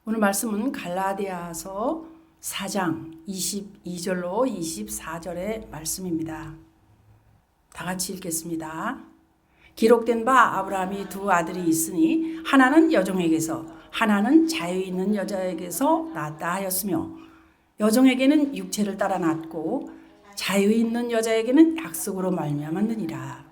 오늘 말씀은 갈라디아서 4장 22절로 24절의 말씀입니다. 다 같이 읽겠습니다. 기록된 바 아브라함이 두 아들이 있으니 하나는 여종에게서 하나는 자유 있는 여자에게서 낳았다 하였으며 여종에게는 육체를 따라 낳았고 자유 있는 여자에게는 약속으로 말미암았느니라.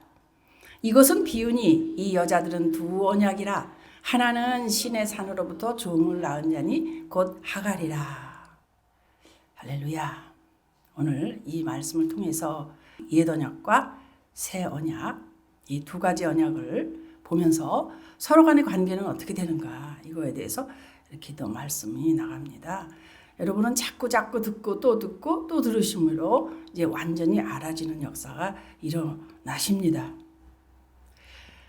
이것은 비유니 이 여자들은 두 언약이라 하나는 신의 산으로부터 종을 낳은 자니 곧 하갈이라. 할렐루야. 오늘 이 말씀을 통해서 옛 언약과 새 언약, 이 두 가지 언약을 보면서 서로 간의 관계는 어떻게 되는가, 이거에 대해서 이렇게 또 말씀이 나갑니다. 여러분은 자꾸 듣고 또 들으심으로 이제 완전히 알아지는 역사가 일어나십니다.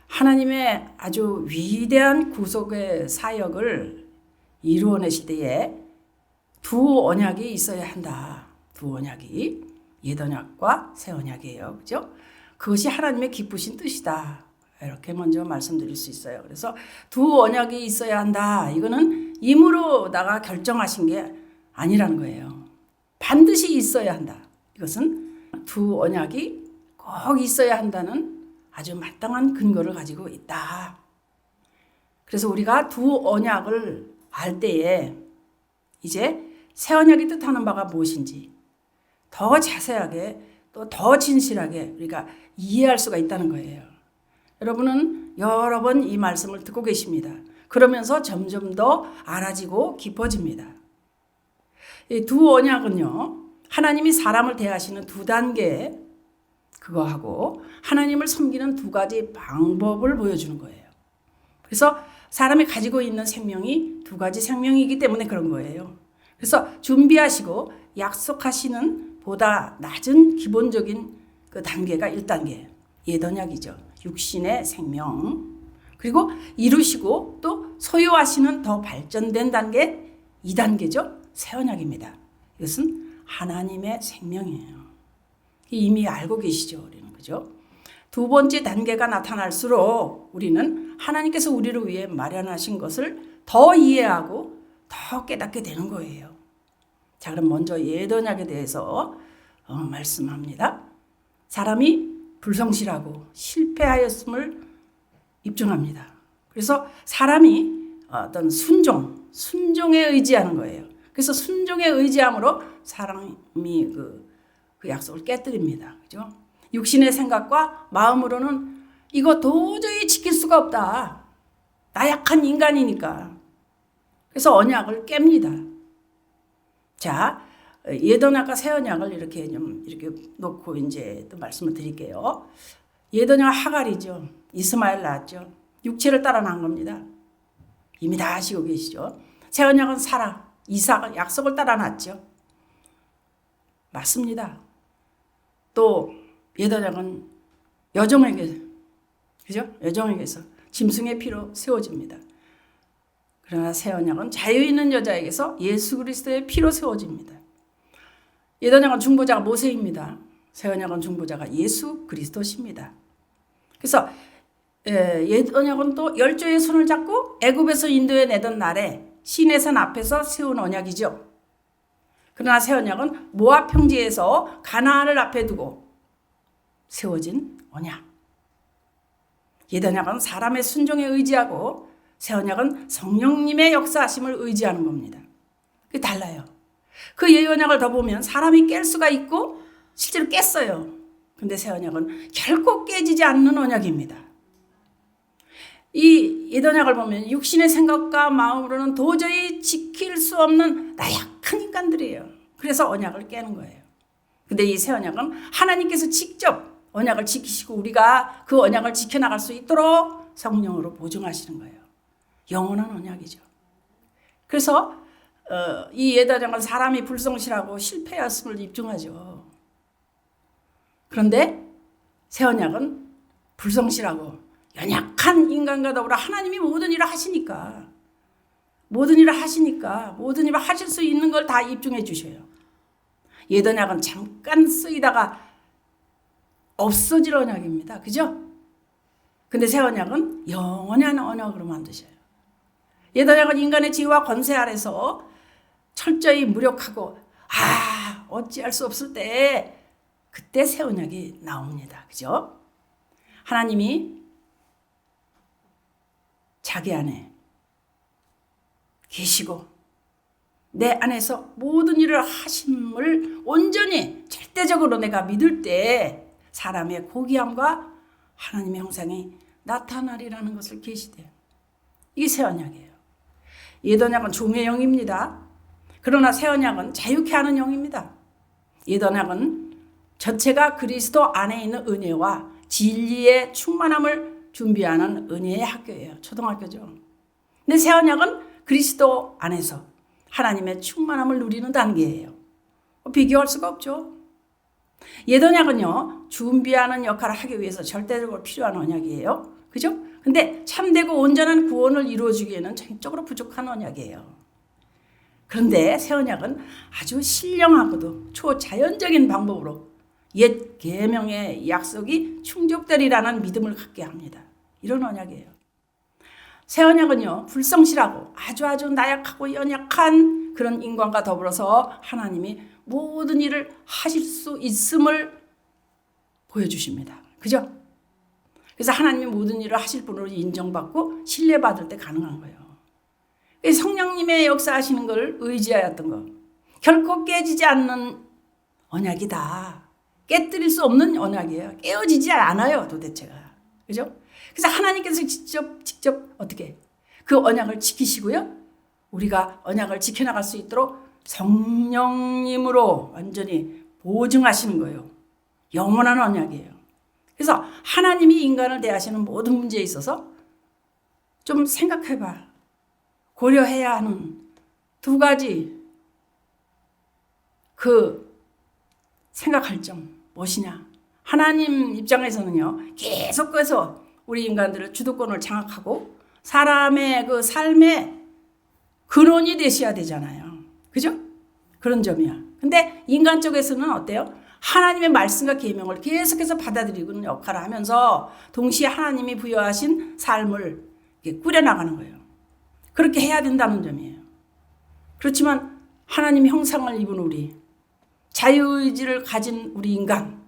하나님의 아주 위대한 구속의 사역을 이루어내실 때에 두 언약이 있어야 한다. 두 언약이 옛 언약과 새 언약이에요. 그죠? 그것이 하나님의 기쁘신 뜻이다. 이렇게 먼저 말씀드릴 수 있어요. 그래서 두 언약이 있어야 한다. 이거는 임으로다가 결정하신 게 아니라는 거예요. 반드시 있어야 한다. 이것은 두 언약이 꼭 있어야 한다는 아주 마땅한 근거를 가지고 있다. 그래서 우리가 두 언약을 알 때에 이제 새 언약이 뜻하는 바가 무엇인지 더 자세하게 또 더 진실하게 우리가 이해할 수가 있다는 거예요. 여러분은 여러 번 이 말씀을 듣고 계십니다. 그러면서 점점 더 알아지고 깊어집니다. 이 두 언약은요, 하나님이 사람을 대하시는 두 단계, 그거하고 하나님을 섬기는 두 가지 방법을 보여주는 거예요. 그래서 사람이 가지고 있는 생명이 두 가지 생명이기 때문에 그런 거예요. 그래서 준비하시고 약속하시는 보다 낮은 기본적인 그 단계가 1단계, 옛 언약이죠. 육신의 생명. 그리고 이루시고 또 소유하시는 더 발전된 단계 2단계죠. 새 언약입니다. 이것은 하나님의 생명이에요. 이미 알고 계시죠, 우리는. 그죠? 두 번째 단계가 나타날수록 우리는 하나님께서 우리를 위해 마련하신 것을 더 이해하고 더 깨닫게 되는 거예요. 자, 그럼 먼저 옛 언약에 대해서 말씀합니다. 사람이 불성실하고 실패하였음을 입증합니다. 그래서 사람이 어떤 순종에 의지하는 거예요. 그래서 순종에 의지함으로 사람이 그 약속을 깨뜨립니다. 그죠? 육신의 생각과 마음으로는 이거 도저히 지킬 수가 없다. 나약한 인간이니까. 그래서 언약을 깹니다. 자, 옛 언약과 새 언약을 이렇게 놓고 이제 또 말씀을 드릴게요. 옛 언약 하갈이죠. 이스마엘 낳았죠. 육체를 따라 낳은 겁니다. 이미 다 아시고 계시죠. 새 언약은 사라, 이삭을 약속을 따라 낳았죠. 맞습니다. 또 옛 언약은 여종에게, 그죠? 여종에게서 짐승의 피로 세워집니다. 그러나 새 언약은 자유 있는 여자에게서 예수 그리스도의 피로 세워집니다. 옛 언약은 중보자가 모세입니다. 새 언약은 중보자가 예수 그리스도십니다. 그래서 옛 언약은 또 열조의 손을 잡고 애굽에서 인도해 내던 날에 시내 산 앞에서 세운 언약이죠. 그러나 새 언약은 모압 평지에서 가나안을 앞에 두고 세워진 언약. 옛 언약은 사람의 순종에 의지하고 새 언약은 성령님의 역사하심을 의지하는 겁니다. 그게 달라요. 그 옛 언약을 더 보면 사람이 깰 수가 있고 실제로 깼어요. 근데 새 언약은 결코 깨지지 않는 언약입니다. 이 옛 언약을 보면 육신의 생각과 마음으로는 도저히 지킬 수 없는 나약한 인간들이에요. 그래서 언약을 깨는 거예요. 근데 이 새 언약은 하나님께서 직접 언약을 지키시고 우리가 그 언약을 지켜나갈 수 있도록 성령으로 보증하시는 거예요. 영원한 언약이죠. 그래서 이 옛 언약은 사람이 불성실하고 실패였음을 입증하죠. 그런데 새 언약은 불성실하고 연약한 인간과 더불어 하나님이 모든 일을 하시니까 모든 일을 하실 수 있는 걸 다 입증해 주셔요. 옛 언약은 잠깐 쓰이다가 없어질 언약입니다. 그죠? 근데 새 언약은 영원한 언약으로 만드셔요. 예언약은 인간의 지혜와 권세 아래서 철저히 무력하고 어찌할 수 없을 때 그때 새 언약이 나옵니다. 그죠? 하나님이 자기 안에 계시고 내 안에서 모든 일을 하심을 온전히 절대적으로 내가 믿을 때 사람의 고귀함과 하나님의 형상이 나타나리라는 것을 계시대요. 이게 새 언약이에요. 옛 언약은 종의 영입니다. 그러나 새 언약은 자유케 하는 영입니다. 옛 언약은 전체가 그리스도 안에 있는 은혜와 진리의 충만함을 준비하는 은혜의 학교예요. 초등학교죠. 근데 새 언약은 그리스도 안에서 하나님의 충만함을 누리는 단계예요. 비교할 수가 없죠. 옛 언약은요, 준비하는 역할을 하기 위해서 절대적으로 필요한 언약이에요. 그죠? 근데 참되고 온전한 구원을 이루어주기에는 전적으로 부족한 언약이에요. 그런데 새 언약은 아주 신령하고도 초자연적인 방법으로 옛 계명의 약속이 충족되리라는 믿음을 갖게 합니다. 이런 언약이에요. 새 언약은요, 불성실하고 아주 나약하고 연약한 그런 인간과 더불어서 하나님이 모든 일을 하실 수 있음을 보여주십니다. 그죠? 그래서 하나님이 모든 일을 하실 분으로 인정받고 신뢰받을 때 가능한 거예요. 성령님의 역사하시는 걸 의지하였던 것. 결코 깨지지 않는 언약이다. 깨뜨릴 수 없는 언약이에요. 깨어지지 않아요, 도대체가. 그죠? 그래서 하나님께서 직접 어떻게 그 언약을 지키시고요. 우리가 언약을 지켜나갈 수 있도록 성령님으로 완전히 보증하시는 거예요. 영원한 언약이에요. 그래서 하나님이 인간을 대하시는 모든 문제에 있어서 좀 생각해봐. 고려해야 하는 두 가지 그 생각할 점 무엇이냐. 하나님 입장에서는요. 계속해서 우리 인간들을 주도권을 장악하고 사람의 그 삶의 근원이 되셔야 되잖아요. 그죠? 그런 점이야. 근데 인간 쪽에서는 어때요? 하나님의 말씀과 계명을 계속해서 받아들이는 역할을 하면서 동시에 하나님이 부여하신 삶을 꾸려나가는 거예요. 그렇게 해야 된다는 점이에요. 그렇지만 하나님 형상을 입은 우리, 자유의지를 가진 우리 인간들은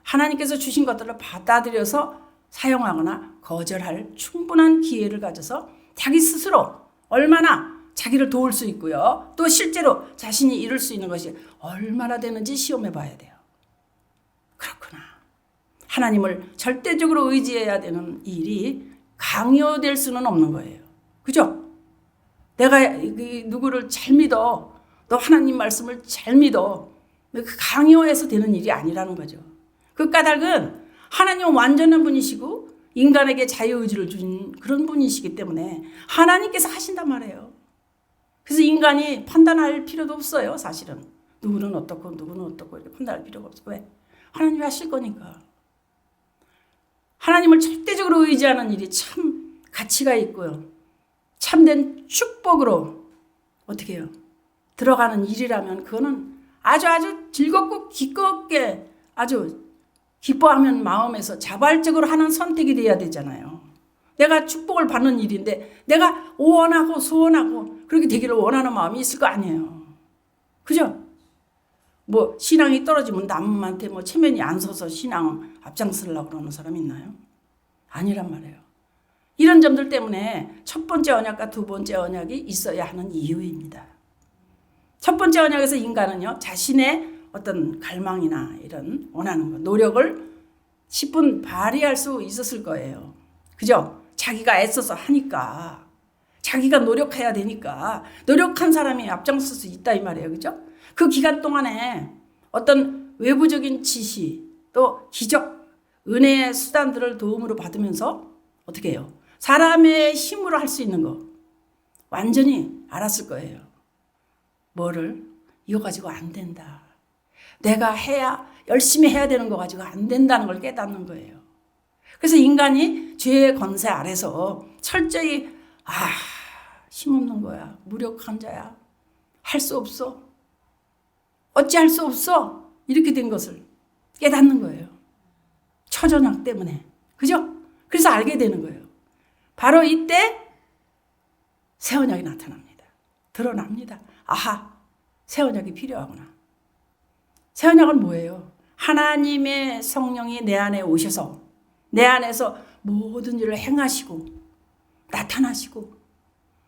하나님께서 주신 것들을 받아들여서 사용하거나 거절할 충분한 기회를 가져서 자기 스스로 얼마나 자기를 도울 수 있고요. 또 실제로 자신이 이룰 수 있는 것이 얼마나 되는지 시험해 봐야 돼요. 그렇구나. 하나님을 절대적으로 의지해야 되는 일이 강요될 수는 없는 거예요. 그죠? 내가 누구를 잘 믿어. 너 하나님 말씀을 잘 믿어. 그 강요해서 되는 일이 아니라는 거죠. 그 까닭은 하나님은 완전한 분이시고 인간에게 자유의지를 준 그런 분이시기 때문에 하나님께서 하신단 말이에요. 그래서 인간이 판단할 필요도 없어요. 사실은. 누구는 어떻고 이렇게 판단할 필요가 없어. 왜? 하나님이 하실 거니까. 하나님을 절대적으로 의지하는 일이 참 가치가 있고요. 참된 축복으로 어떻게 해요? 들어가는 일이라면 그거는 아주 즐겁고 기껍게 아주 기뻐하면 마음에서 자발적으로 하는 선택이 돼야 되잖아요. 내가 축복을 받는 일인데 내가 원하고 소원하고 그렇게 되기를 원하는 마음이 있을 거 아니에요. 그죠? 뭐 신앙이 떨어지면 남한테 뭐 체면이 안 서서 신앙 앞장서려고 그러는 사람 있나요? 아니란 말이에요. 이런 점들 때문에 첫 번째 언약과 두 번째 언약이 있어야 하는 이유입니다. 첫 번째 언약에서 인간은요, 자신의 어떤 갈망이나 이런 원하는 것, 노력을 10분 발휘할 수 있었을 거예요. 그죠? 자기가 애써서 하니까, 자기가 노력해야 되니까, 노력한 사람이 앞장설 수 있다 이 말이에요. 그죠? 그 기간 동안에 어떤 외부적인 지시, 또 기적, 은혜의 수단들을 도움으로 받으면서 어떻게 해요? 사람의 힘으로 할 수 있는 거 완전히 알았을 거예요. 뭐를? 이거 가지고 안 된다. 내가 열심히 해야 되는 거 가지고 안 된다는 걸 깨닫는 거예요. 그래서 인간이 죄의 권세 아래서 철저히 힘없는 거야. 무력한 자야. 할 수 없어. 어찌할 수 없어. 이렇게 된 것을 깨닫는 거예요. 처전학 때문에. 그죠? 그래서 알게 되는 거예요. 바로 이때 새 언약이 나타납니다. 드러납니다. 아하, 새 언약이 필요하구나. 새 언약은 뭐예요? 하나님의 성령이 내 안에 오셔서 내 안에서 모든 일을 행하시고 나타나시고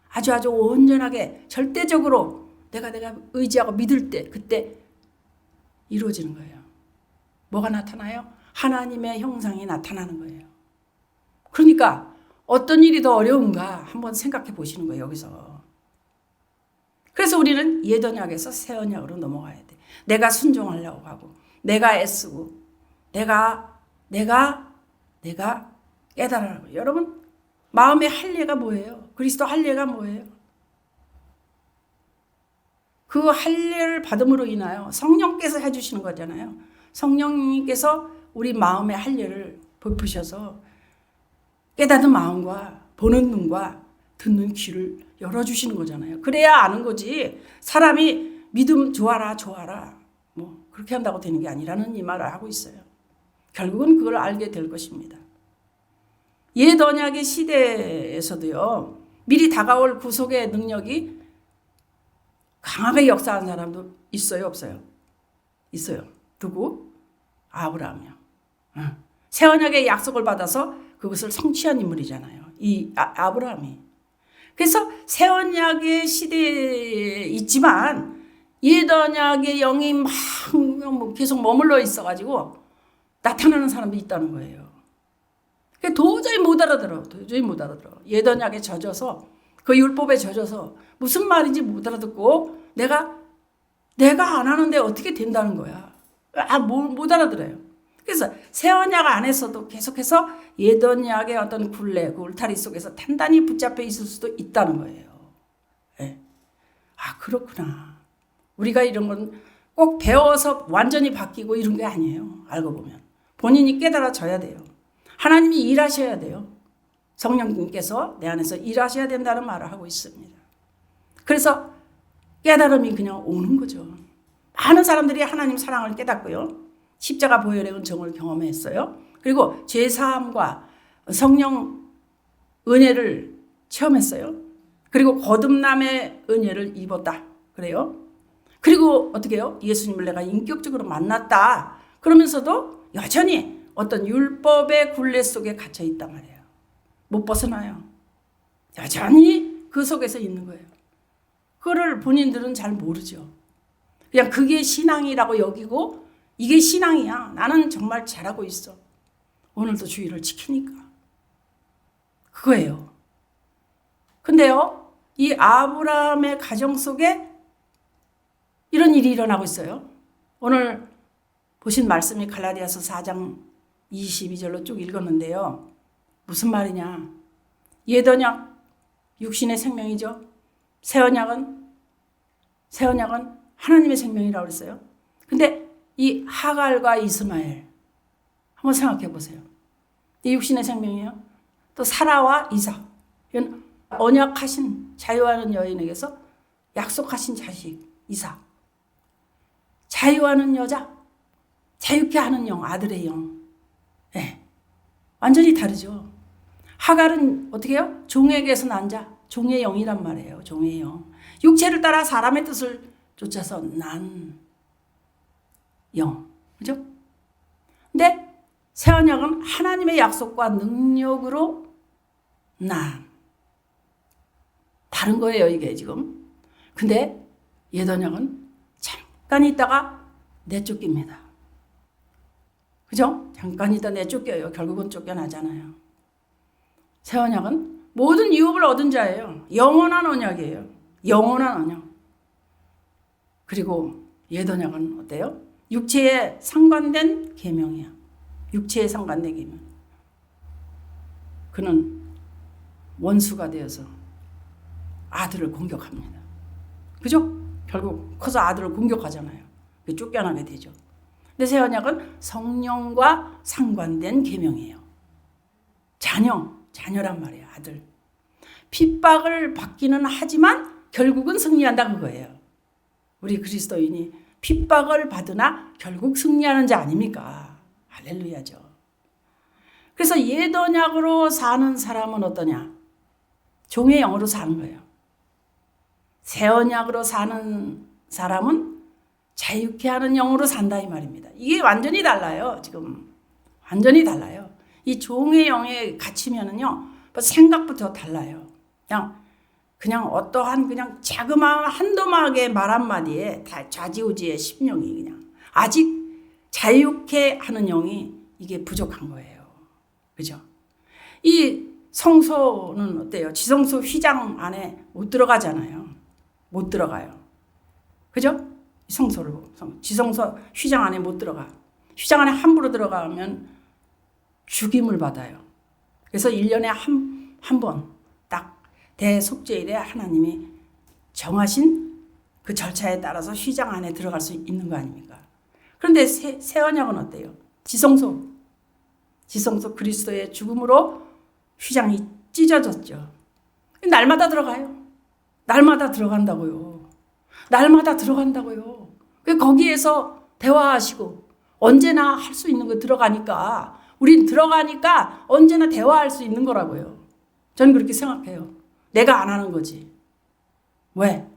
아주 온전하게 절대적으로 내가 의지하고 믿을 때 그때 이루어지는 거예요. 뭐가 나타나요? 하나님의 형상이 나타나는 거예요. 그러니까 어떤 일이 더 어려운가 한번 생각해 보시는 거예요. 여기서. 그래서 우리는 옛 언약에서 새 언약으로 넘어가야 돼. 내가 순종하려고 하고 내가 애쓰고 내가 깨달으라고. 여러분 마음의 할례가 뭐예요? 그리스도 할례가 뭐예요? 그 할례를 받음으로 인하여 성령께서 해주시는 거잖아요. 성령님께서 우리 마음의 할례를 베푸셔서 깨닫는 마음과 보는 눈과 듣는 귀를 열어주시는 거잖아요. 그래야 아는 거지. 사람이 믿음 좋아라 뭐 그렇게 한다고 되는 게 아니라는 이 말을 하고 있어요. 결국은 그걸 알게 될 것입니다. 옛 언약의 시대에서도요. 미리 다가올 구속의 능력이 강하게 역사한 사람도 있어요, 없어요? 있어요. 누구? 아브라함이요. 새 언약의 약속을 받아서 그것을 성취한 인물이잖아요. 이 아브라함이. 그래서 새 언약의 시대에 있지만 옛 언약의 영이 막 계속 머물러 있어가지고 나타나는 사람도 있다는 거예요. 도저히 못 알아들어. 옛 언약에 젖어서 그 율법에 젖어서 무슨 말인지 못 알아듣고 내가 안 하는데 어떻게 된다는 거야. 못 알아들어요. 그래서 새 언약 안에서도 계속해서 옛 언약의 어떤 굴레, 그 울타리 속에서 단단히 붙잡혀 있을 수도 있다는 거예요. 네. 그렇구나. 우리가 이런 건 꼭 배워서 완전히 바뀌고 이런 게 아니에요. 알고 보면. 본인이 깨달아져야 돼요. 하나님이 일하셔야 돼요. 성령님께서 내 안에서 일하셔야 된다는 말을 하고 있습니다. 그래서 깨달음이 그냥 오는 거죠. 많은 사람들이 하나님 사랑을 깨닫고요. 십자가 보혈의 은총을 경험했어요. 그리고 죄사함과 성령 은혜를 체험했어요. 그리고 거듭남의 은혜를 입었다. 그래요. 그리고 어떻게 해요? 예수님을 내가 인격적으로 만났다. 그러면서도 여전히 어떤 율법의 굴레 속에 갇혀 있단 말이에요. 못 벗어나요. 여전히 그 속에서 있는 거예요. 그거를 본인들은 잘 모르죠. 그냥 그게 신앙이라고 여기고 이게 신앙이야. 나는 정말 잘하고 있어. 오늘도 주의를 지키니까. 그거예요. 근데요, 이 아브라함의 가정 속에 이런 일이 일어나고 있어요. 오늘 보신 말씀이 갈라디아서 4장 22절로 쭉 읽었는데요. 무슨 말이냐. 옛 언약 육신의 생명이죠. 새 언약은 하나님의 생명이라고 그랬어요. 근데 이 하갈과 이스마엘 한번 생각해 보세요. 이 육신의 생명이에요. 또 사라와 이삭. 이건 언약하신 자유하는 여인에게서 약속하신 자식 이삭. 자유하는 여자. 자유케 하는 영, 아들의 영. 네. 완전히 다르죠. 하갈은 어떻게 해요? 종에게서 난 자. 종의 영이란 말이에요. 종의 영. 육체를 따라 사람의 뜻을 쫓아서 난 영. 그죠? 근데 새 언약은 하나님의 약속과 능력으로 난. 다른 거예요, 이게 지금. 근데 옛 언약은 잠깐 있다가 내쫓깁니다. 그죠? 잠깐 있다 내쫓겨요. 결국은 쫓겨나잖아요. 새 언약은 모든 유업을 얻은 자예요. 영원한 언약이에요. 영원한 언약. 그리고 옛 언약은 어때요? 육체에 상관된 계명이야. 육체에 상관된 계명. 그는 원수가 되어서 아들을 공격합니다. 그죠? 결국 커서 아들을 공격하잖아요. 쫓겨나게 되죠. 근데 새 언약은 성령과 상관된 계명이에요. 자녀란 말이에요. 아들. 핍박을 받기는 하지만 결국은 승리한다 그거예요. 우리 그리스도인이 핍박을 받으나 결국 승리하는 자 아닙니까? 할렐루야죠. 그래서 옛 언약으로 사는 사람은 어떠냐? 종의 영으로 사는 거예요. 새 언약으로 사는 사람은 자유케 하는 영으로 산다 이 말입니다. 이게 완전히 달라요. 지금 완전히 달라요. 이 종의 영에 갇히면은요 생각부터 달라요. 그냥 어떠한 그냥 자그마한 한도막의 말 한마디에 다 좌지우지의 심령이 그냥 아직 자유케 하는 영이 이게 부족한 거예요. 그죠? 이 성소는 어때요? 지성소 휘장 안에 못 들어가잖아요. 못 들어가요. 그죠? 지성소 휘장 안에 못 들어가. 휘장 안에 함부로 들어가면 죽임을 받아요. 그래서 1년에 한 번 딱 대속죄일에 하나님이 정하신 그 절차에 따라서 휘장 안에 들어갈 수 있는 거 아닙니까? 그런데 새 언약은 어때요? 지성소 그리스도의 죽음으로 휘장이 찢어졌죠. 날마다 들어가요. 날마다 들어간다고요. 날마다 들어간다고요. 거기에서 대화하시고 언제나 할 수 있는 거 들어가니까 우린 들어가니까 언제나 대화할 수 있는 거라고요. 저는 그렇게 생각해요. 내가 안 하는 거지. 왜?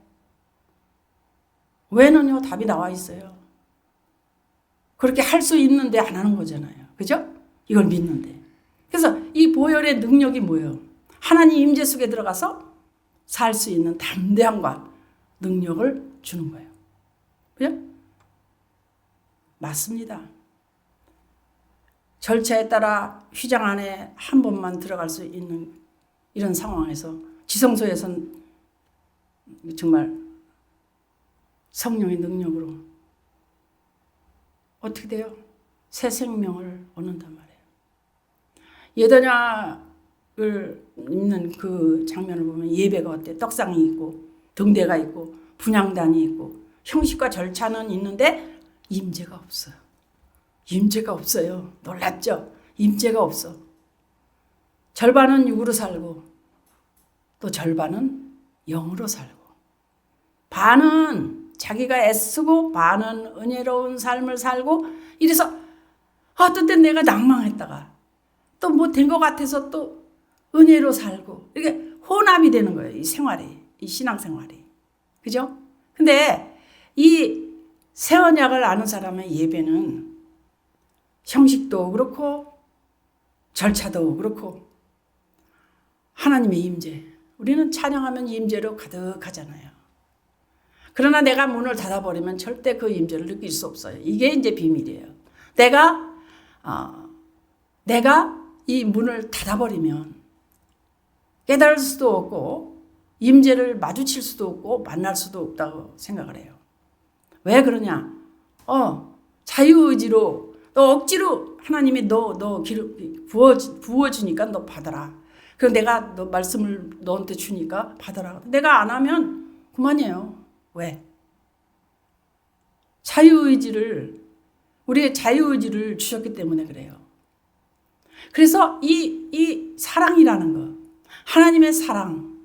왜는요 답이 나와 있어요. 그렇게 할 수 있는데 안 하는 거잖아요. 그죠? 이걸 믿는데. 그래서 이 보혈의 능력이 뭐예요? 하나님 임재 속에 들어가서 살 수 있는 담대함과 능력을 주는 거예요. 그죠? 맞습니다. 절차에 따라 휘장 안에 한 번만 들어갈 수 있는 이런 상황에서 지성소에선 정말 성령의 능력으로 어떻게 돼요? 새 생명을 얻는단 말이에요. 예더냐를 입는 그 장면을 보면 예배가 어때? 떡상이 있고 등대가 있고 분향단이 있고 형식과 절차는 있는데 임재가 없어요. 임재가 없어요. 놀랍죠? 임재가 없어. 절반은 육으로 살고 또 절반은 영으로 살고 반은 자기가 애쓰고 반은 은혜로운 삶을 살고 이래서 어떤 때 내가 낭망했다가 또 뭐 된 것 같아서 또 은혜로 살고 이게 혼합이 되는 거예요. 이 생활이, 이 신앙생활이. 그죠? 근데 이 새 언약을 아는 사람의 예배는 형식도 그렇고 절차도 그렇고 하나님의 임재. 우리는 찬양하면 임재로 가득하잖아요. 그러나 내가 문을 닫아버리면 절대 그 임재를 느낄 수 없어요. 이게 이제 비밀이에요. 내가 이 문을 닫아버리면 깨달을 수도 없고 임재를 마주칠 수도 없고 만날 수도 없다고 생각을 해요. 왜 그러냐? 자유의지로 너 억지로 하나님이 너 부어주니까 너 받아라. 그럼 내가 너 말씀을 너한테 주니까 받아라. 내가 안 하면 그만이에요. 왜? 우리의 자유의지를 주셨기 때문에 그래요. 그래서 이 사랑이라는 거, 하나님의 사랑,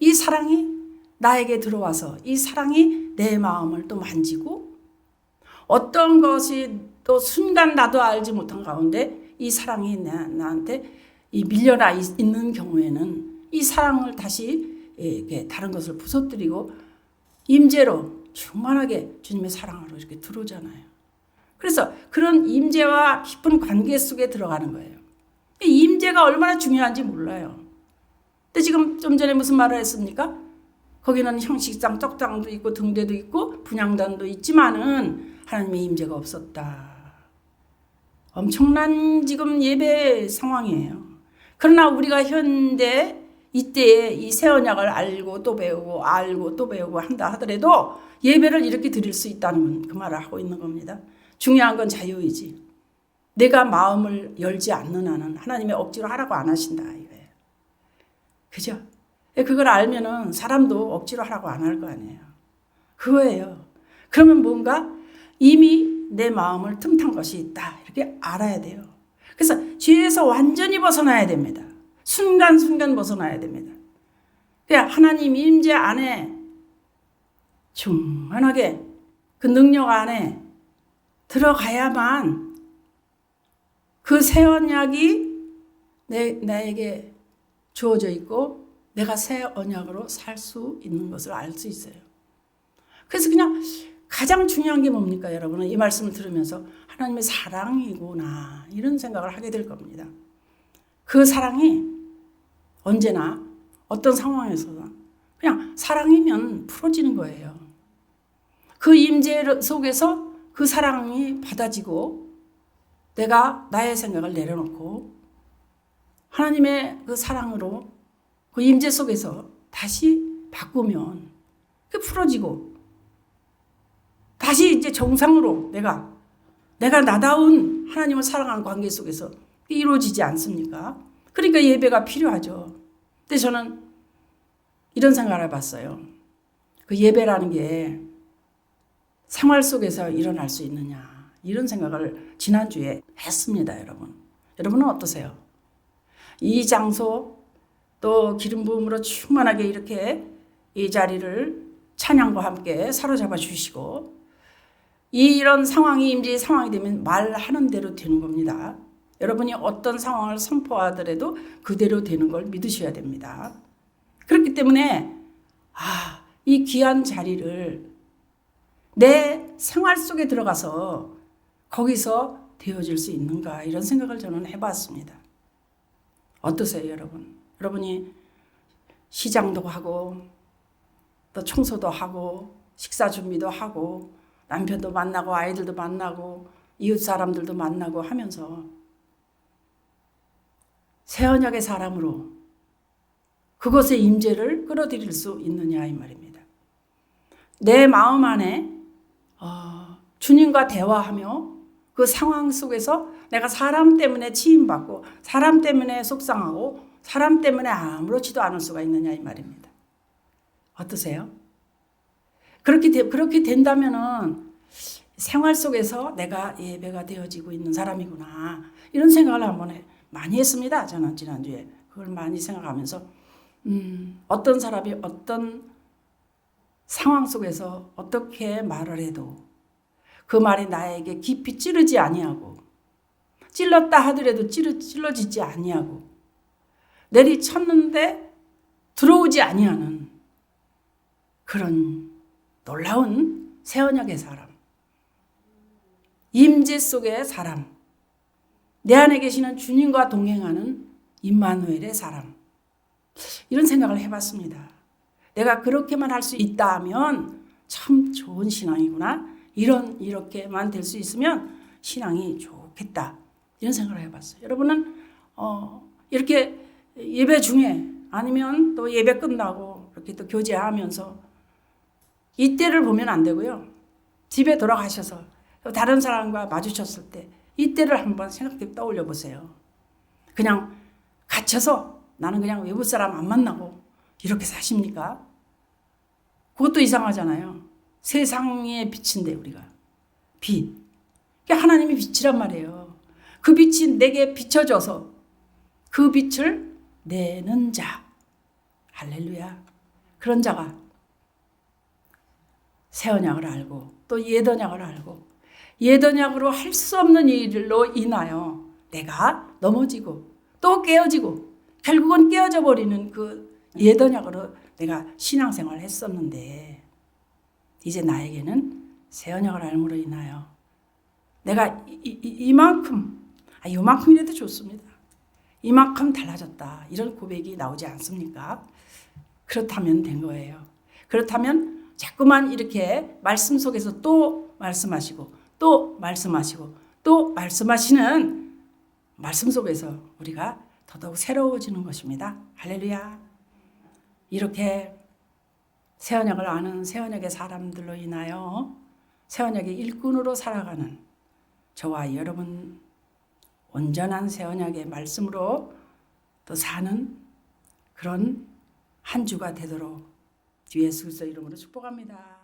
이 사랑이 나에게 들어와서 이 사랑이 내 마음을 또 만지고 어떤 것이 또 순간 나도 알지 못한 가운데 이 사랑이 나한테 밀려나 있는 경우에는 이 사랑을 다시 다른 것을 부서뜨리고 임재로 충만하게 주님의 사랑으로 이렇게 들어오잖아요. 그래서 그런 임재와 깊은 관계 속에 들어가는 거예요. 임재가 얼마나 중요한지 몰라요. 근데 지금 좀 전에 무슨 말을 했습니까? 거기는 형식상 떡상도 있고 등대도 있고 분향단도 있지만은 하나님의 임재가 없었다. 엄청난 지금 예배 상황이에요. 그러나 우리가 현대 이때에 이 새 언약을 알고 또 배우고 한다 하더라도 예배를 이렇게 드릴 수 있다는 그 말을 하고 있는 겁니다. 중요한 건 자유의지. 내가 마음을 열지 않는 한은 하나님의 억지로 하라고 안 하신다 이거예요. 그죠? 그걸 알면은 사람도 억지로 하라고 안 할 거 아니에요. 그거예요. 그러면 뭔가 이미 내 마음을 틈탄 것이 있다. 이렇게 알아야 돼요. 그래서 죄에서 완전히 벗어나야 됩니다. 순간순간 벗어나야 됩니다. 그냥 하나님 임재 안에 충만하게 그 능력 안에 들어가야만 그 새 언약이 나에게 주어져 있고 내가 새 언약으로 살 수 있는 것을 알 수 있어요. 그래서 그냥 가장 중요한 게 뭡니까, 여러분은? 이 말씀을 들으면서 하나님의 사랑이구나 이런 생각을 하게 될 겁니다. 그 사랑이 언제나 어떤 상황에서나 그냥 사랑이면 풀어지는 거예요. 그 임재 속에서 그 사랑이 받아지고 내가 나의 생각을 내려놓고 하나님의 그 사랑으로 그 임재 속에서 다시 바꾸면 그 풀어지고 다시 이제 정상으로 내가 나다운 하나님을 사랑하는 관계 속에서 이루어지지 않습니까? 그러니까 예배가 필요하죠. 근데 저는 이런 생각을 해봤어요. 그 예배라는 게 생활 속에서 일어날 수 있느냐 이런 생각을 지난주에 했습니다. 여러분은 어떠세요? 이 장소 또 기름 부음으로 충만하게 이렇게 이 자리를 찬양과 함께 사로잡아 주시고 이런 상황이 임재의 상황이 되면 말하는 대로 되는 겁니다. 여러분이 어떤 상황을 선포하더라도 그대로 되는 걸 믿으셔야 됩니다. 그렇기 때문에 이 귀한 자리를 내 생활 속에 들어가서 거기서 되어질 수 있는가 이런 생각을 저는 해봤습니다. 어떠세요, 여러분? 여러분이 시장도 하고 또 청소도 하고 식사 준비도 하고 남편도 만나고 아이들도 만나고 이웃 사람들도 만나고 하면서 새 언약의 사람으로 그것의 임재를 끌어들일 수 있느냐 이 말입니다. 내 마음 안에 주님과 대화하며 그 상황 속에서 내가 사람 때문에 치임받고 사람 때문에 속상하고 사람 때문에 아무렇지도 않을 수가 있느냐 이 말입니다. 어떠세요? 그렇게 된다면은 생활 속에서 내가 예배가 되어지고 있는 사람이구나 이런 생각을 한번 많이 했습니다. 저는 지난주에 그걸 많이 생각하면서 어떤 사람이 어떤 상황 속에서 어떻게 말을 해도 그 말이 나에게 깊이 찌르지 아니하고 찔렀다 하더라도 찔러지지 아니하고 내리쳤는데 들어오지 아니하는 그런 놀라운 새 언약의 사람, 임재 속의 사람, 내 안에 계시는 주님과 동행하는 임마누엘의 사람 이런 생각을 해봤습니다. 내가 그렇게만 할 수 있다 하면 참 좋은 신앙이구나 이렇게만 될 수 있으면 신앙이 좋겠다 이런 생각을 해봤어요. 여러분은 이렇게 예배 중에 아니면 또 예배 끝나고 이렇게 또 교제하면서 이때를 보면 안 되고요. 집에 돌아가셔서 다른 사람과 마주쳤을 때 이때를 한번 생각해 떠올려 보세요. 그냥 갇혀서 나는 그냥 외부 사람 안 만나고 이렇게 사십니까? 그것도 이상하잖아요. 세상의 빛인데 우리가 빛. 하나님이 빛이란 말이에요. 그 빛이 내게 비춰져서 그 빛을 내는 자. 할렐루야. 그런 자가 새 언약을 알고 또 옛 언약을 알고 옛 언약으로 할 수 없는 일로 인하여 내가 넘어지고 또 깨어지고 결국은 깨어져 버리는 그 옛 언약으로 내가 신앙생활을 했었는데 이제 나에게는 새 언약을 알므로 인하여 내가 이만큼이라도 좋습니다. 이만큼 달라졌다. 이런 고백이 나오지 않습니까? 그렇다면 된 거예요. 그렇다면 자꾸만 이렇게 말씀 속에서 또 말씀하시고 또 말씀하시고 또 말씀하시는 말씀 속에서 우리가 더더욱 새로워지는 것입니다. 할렐루야. 이렇게 새 언약을 아는 새 언약의 사람들로 인하여 새 언약의 일꾼으로 살아가는 저와 여러분 온전한 새 언약의 말씀으로 또 사는 그런 한 주가 되도록 주 예수 그리스도 이름으로 축복합니다.